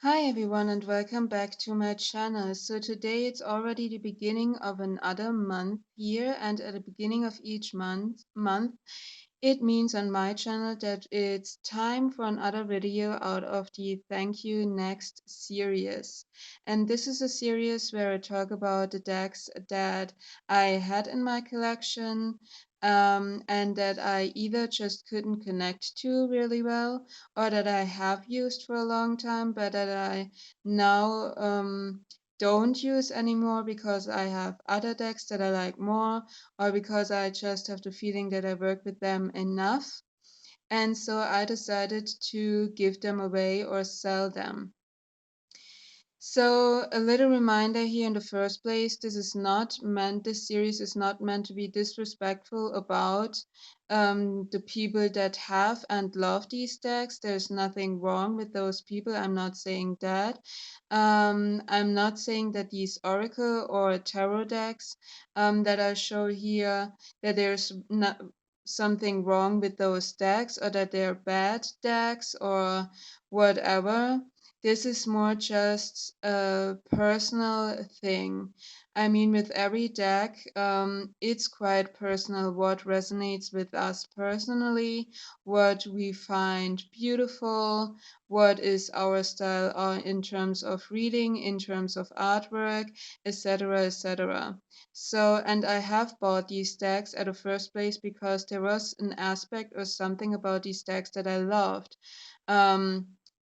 Hi everyone and welcome back to my channel. So today it's already the beginning of another month here, and at the beginning of each month it means on my channel that it's time for another video out of the Thank You Next series. And this is a series where I talk about the decks that I had in my collection, and that I either just couldn't connect to really well, or that I have used for a long time but that I now don't use anymore because I have other decks that I like more, or because I just have the feeling that I work with them enough. And so I decided to give them away or sell them. So a little reminder here in the first place, this series is not meant to be disrespectful about the people that have and love these decks. There's nothing wrong with those people. I'm not saying that. I'm not saying that these Oracle or Tarot decks that I show here, that there's not something wrong with those decks or that they're bad decks or whatever. This is more just a personal thing. I mean, with every deck, it's quite personal what resonates with us personally, what we find beautiful, what is our style in terms of reading, in terms of artwork, etc., etc. So, and I have bought these decks at the first place because there was an aspect or something about these decks that I loved.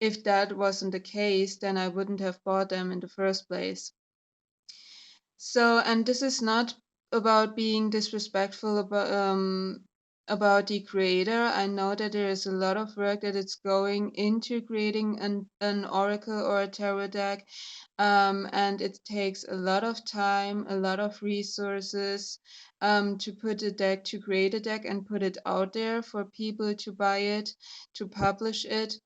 If that wasn't the case, then I wouldn't have bought them in the first place. So, and this is not about being disrespectful about the creator. I know that there is a lot of work that it's going into creating an oracle or a tarot deck, and it takes a lot of time, a lot of resources, to put a deck, to create a deck and put it out there for people to buy it, to publish it,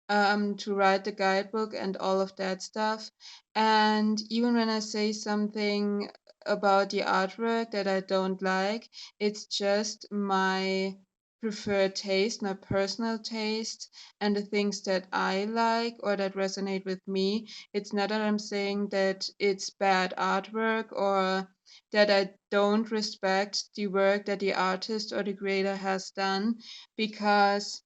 to write the guidebook and all of that stuff. And even when I say something about the artwork that I don't like, it's just my preferred taste, my personal taste, and the things that I like or that resonate with me. It's not that I'm saying that it's bad artwork or that I don't respect the work that the artist or the creator has done, because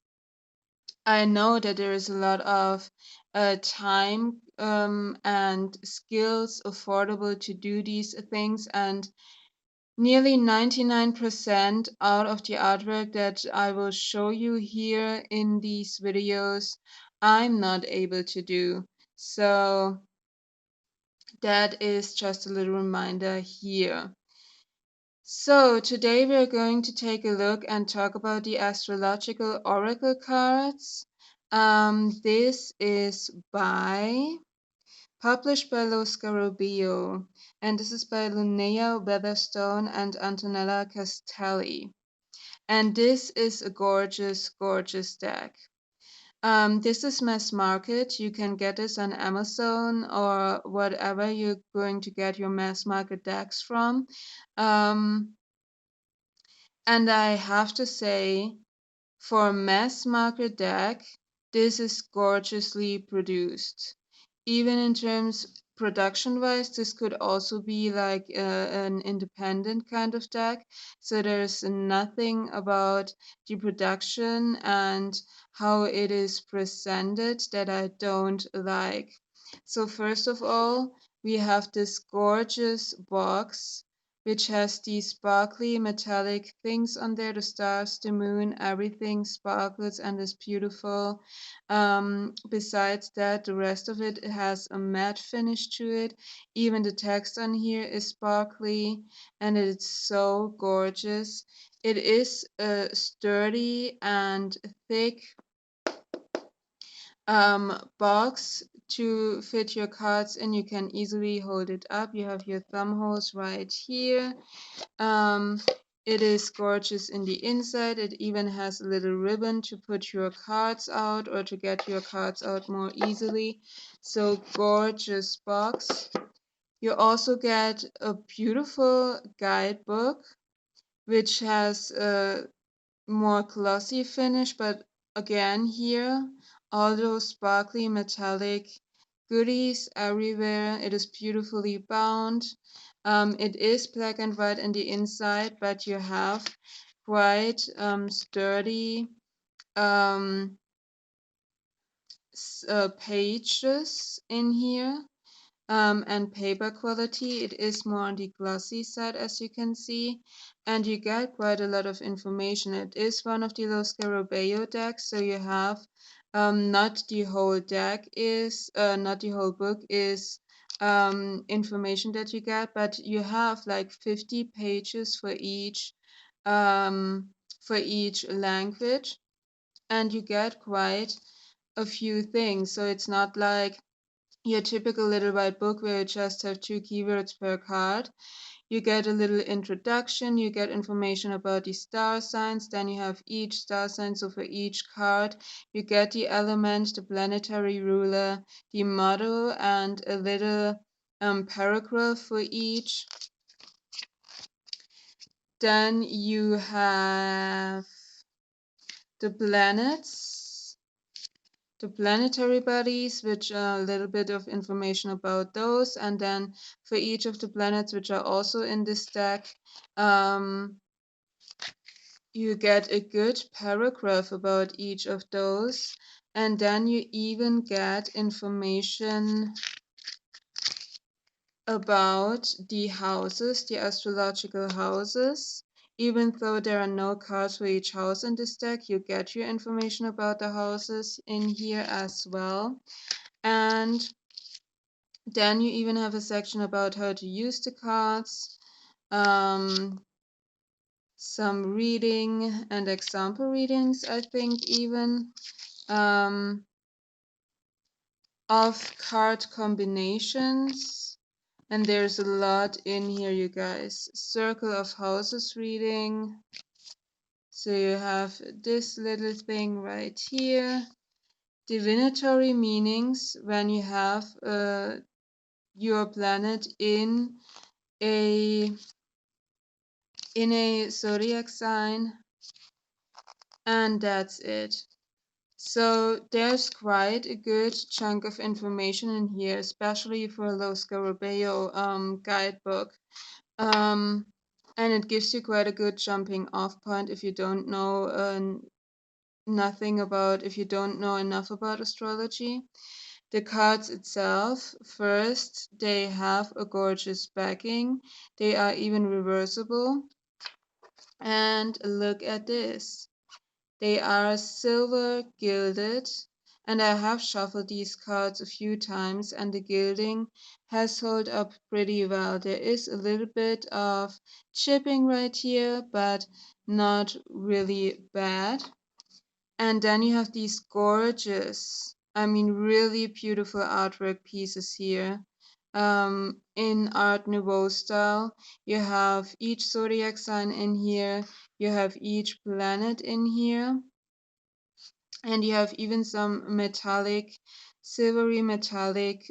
I know that there is a lot of time and skills affordable to do these things, and nearly 99% out of the artwork that I will show you here in these videos, I'm not able to do. So that is just a little reminder here. So today we're going to take a look and talk about the Astrological Oracle cards. This is published by Lo Scarabeo, and this is by Lunaea, Weatherstone, and Antonella Castelli. And this is a gorgeous, gorgeous deck. This is mass market. You can get this on Amazon or whatever you're going to get your mass market decks from. Um, And I have to say, for a mass market deck, this is gorgeously produced. Even in terms production wise, this could also be like an independent kind of deck. So there's nothing about the production and how it is presented that I don't like. So first of all, we have this gorgeous box which has these sparkly metallic things on there, the stars, the moon, everything sparkles and is beautiful. Besides that, the rest of it has a matte finish to it. Even the text on here is sparkly and it's so gorgeous. It is a sturdy and thick box to fit your cards in. You can easily hold it up. You have your thumb holes right here. Um, it is gorgeous in the inside. It even has a little ribbon to put your cards out or to get your cards out more easily. So gorgeous box. You also get a beautiful guidebook which has a more glossy finish, but again here all those sparkly metallic goodies everywhere. It is beautifully bound. It is black and white in the inside, but you have quite sturdy um, pages in here. And paper quality, it is more on the glossy side, as you can see, and you get quite a lot of information. It is one of the Los Scarabeo decks, so you have not the whole deck is not the whole book is information that you get, but you have like 50 pages for each language, and you get quite a few things. So it's not like your typical little white book where you just have 2 keywords per card. You get a little introduction, you get information about the star signs, then you have each star sign. So for each card, you get the element, the planetary ruler, the motto, and a little paragraph for each. Then you have the planets, the planetary bodies, which are a little bit of information about those. And then for each of the planets, which are also in this deck, you get a good paragraph about each of those. And then you even get information about the houses, the astrological houses. Even though there are no cards for each house in this deck, you get your information about the houses in here as well. And then you even have a section about how to use the cards, some reading and example readings, I think even, of card combinations. And there's a lot in here, you guys. Circle of Houses reading. So you have this little thing right here. Divinatory meanings when you have your planet in a zodiac sign, and that's it. So there's quite a good chunk of information in here, especially for Los Scarabeo guidebook. And it gives you quite a good jumping off point if you don't know if you don't know enough about astrology. The cards itself, first, they have a gorgeous backing. They are even reversible. And look at this. They are silver gilded, and I have shuffled these cards a few times, and the gilding has held up pretty well. There is a little bit of chipping right here, but not really bad. And then you have these gorgeous, I mean, really beautiful artwork pieces here. In Art Nouveau style, you have each zodiac sign in here, you have each planet in here, and you have even some metallic, silvery metallic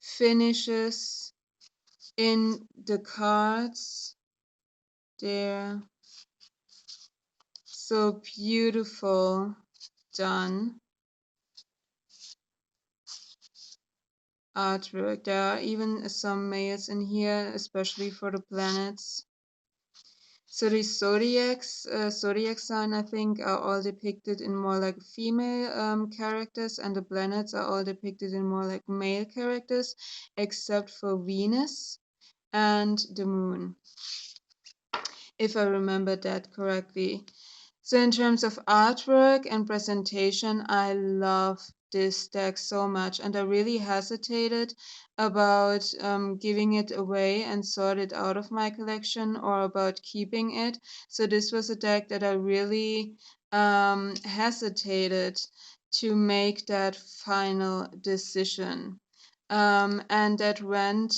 finishes in the cards. They're so beautiful done artwork. There are even some males in here, especially for the planets. So the zodiac sign, I think, are all depicted in more like female characters, and the planets are all depicted in more like male characters, except for Venus and the moon, if I remember that correctly. So in terms of artwork and presentation, I love this deck so much, and I really hesitated about giving it away and sort it out of my collection, or about keeping it. So this was a deck that I really hesitated to make that final decision. And that went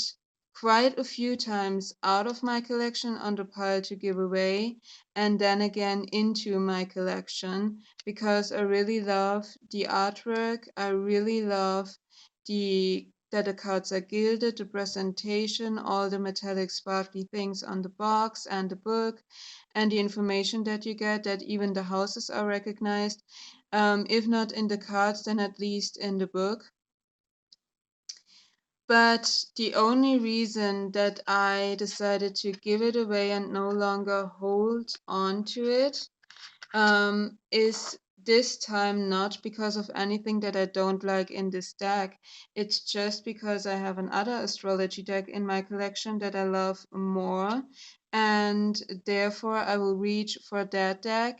quite a few times out of my collection on the pile to give away, and then again into my collection, because I really love the artwork. I really love that the cards are gilded, the presentation, all the metallic sparkly things on the box and the book, and the information that you get, that even the houses are recognized. If not in the cards, then at least in the book. But the only reason that I decided to give it away and no longer hold on to it is this time not because of anything that I don't like in this deck. It's just because I have another astrology deck in my collection that I love more. And therefore, I will reach for that deck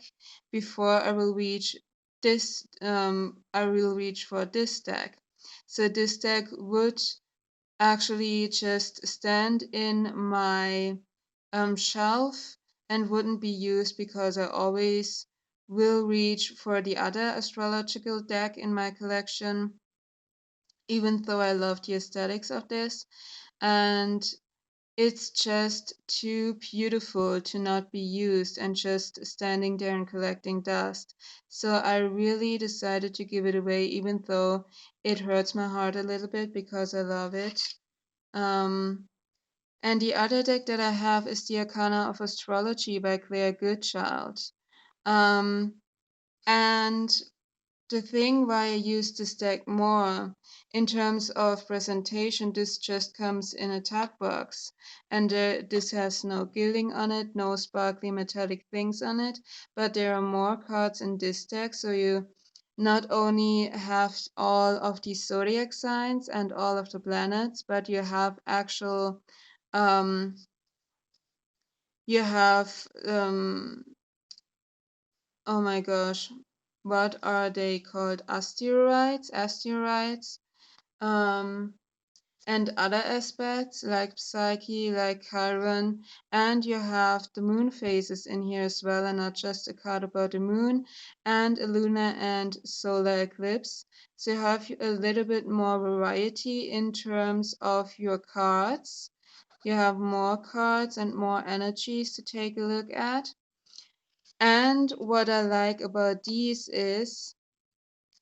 before I will reach I will reach for this deck. So this deck would actually just stand in my shelf and wouldn't be used because I always will reach for the other astrological deck in my collection, even though I love the aesthetics of this. And it's just too beautiful to not be used and just standing there and collecting dust. So I really decided to give it away, even though it hurts my heart a little bit because I love it. Um, and the other deck that I have is the Arcana of Astrology by Claire Goodchild. Um, and the thing why I use this deck more in terms of presentation, this just comes in a tag box. And this has no gilding on it, no sparkly metallic things on it, but there are more cards in this deck. So you not only have all of the zodiac signs and all of the planets, but you have actual um, you have oh my gosh, what are they called? Asteroids, um, and other aspects like Psyche, like Chiron, and you have the moon phases in here as well, and not just a card about the moon, and a lunar and solar eclipse. So you have a little bit more variety in terms of your cards. You have more cards and more energies to take a look at. And what I like about these is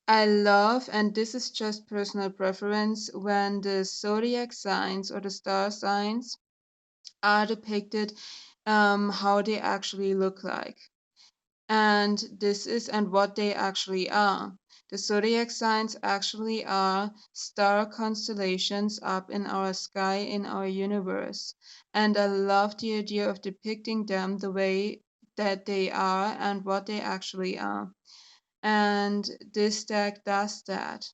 I love, and this is just personal preference, when the zodiac signs or the star signs are depicted how they actually look like. And this is and what they actually are. The zodiac signs actually are star constellations up in our sky, in our universe. And I love the idea of depicting them the way that they are and what they actually are. And this deck does that,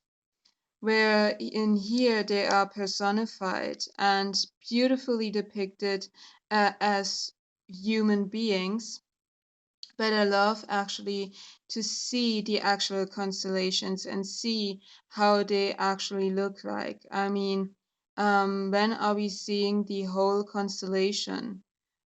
where in here they are personified and beautifully depicted as human beings. But I love actually to see the actual constellations and see how they actually look like. I mean, when are we seeing the whole constellation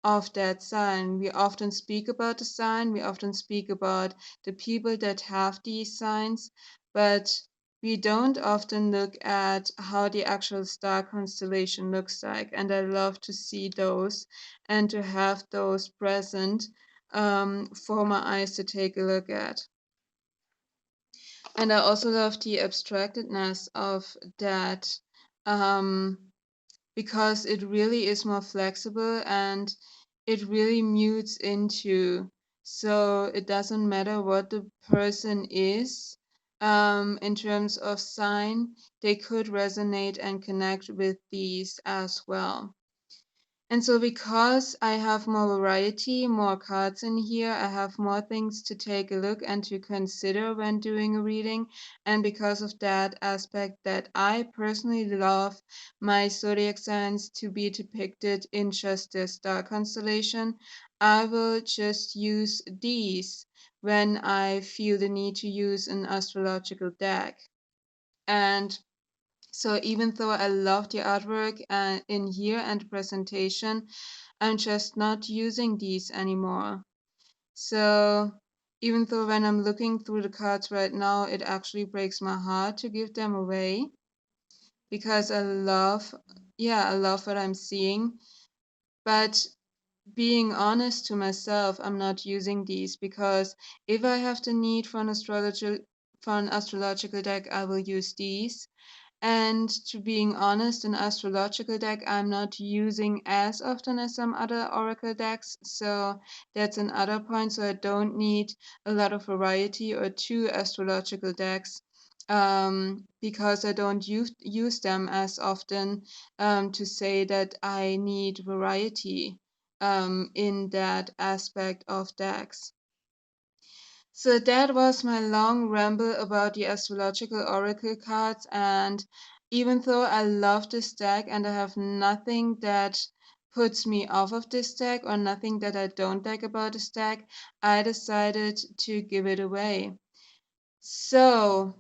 of that sign? We often speak about the sign, we often speak about the people that have these signs, but we don't often look at how the actual star constellation looks like. And I love to see those and to have those present for my eyes to take a look at. And I also love the abstractedness of that because it really is more flexible and it really mutes into. So it doesn't matter what the person is in terms of sign, they could resonate and connect with these as well. And so because I have more variety, more cards in here, I have more things to take a look and to consider when doing a reading. And because of that aspect that I personally love my zodiac signs to be depicted in just their star constellation, I will just use these when I feel the need to use an astrological deck. And so even though I love the artwork in here and the presentation, I'm just not using these anymore. So even though when I'm looking through the cards right now, it actually breaks my heart to give them away because I love what I'm seeing. But being honest to myself, I'm not using these because if I have the need for an astrological deck, I will use these. And to being honest, an astrological deck I'm not using as often as some other oracle decks. So that's another point. So I don't need a lot of variety or two astrological decks. because I don't use them as often, to say that I need variety in that aspect of decks. So that was my long ramble about the astrological oracle cards. And even though I love this deck and I have nothing that puts me off of this deck or nothing that I don't like about this deck, I decided to give it away. So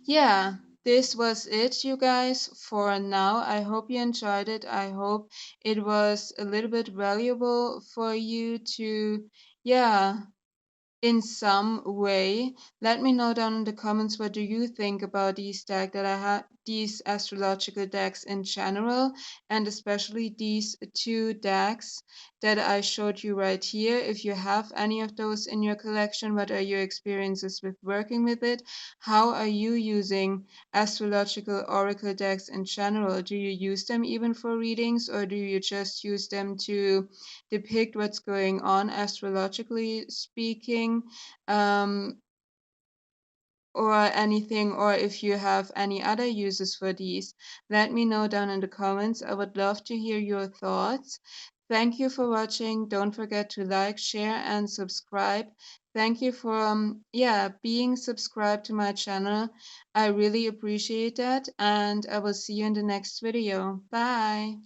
yeah, this was it, you guys, for now. I hope you enjoyed it. I hope it was a little bit valuable for you to, yeah, in some way. Let me know down in the comments, what do you think about these decks that I had, these astrological decks in general, and especially these two decks that I showed you right here. If you have any of those in your collection, what are your experiences with working with it? How are you using astrological oracle decks in general? Do you use them even for readings, or do you just use them to depict what's going on astrologically speaking, um, or anything, or if you have any other uses for these? Let me know down in the comments. I would love to hear your thoughts. Thank you for watching. Don't forget to like, share, and subscribe. Thank you for being subscribed to my channel. I really appreciate that, and I will see you in the next video. Bye.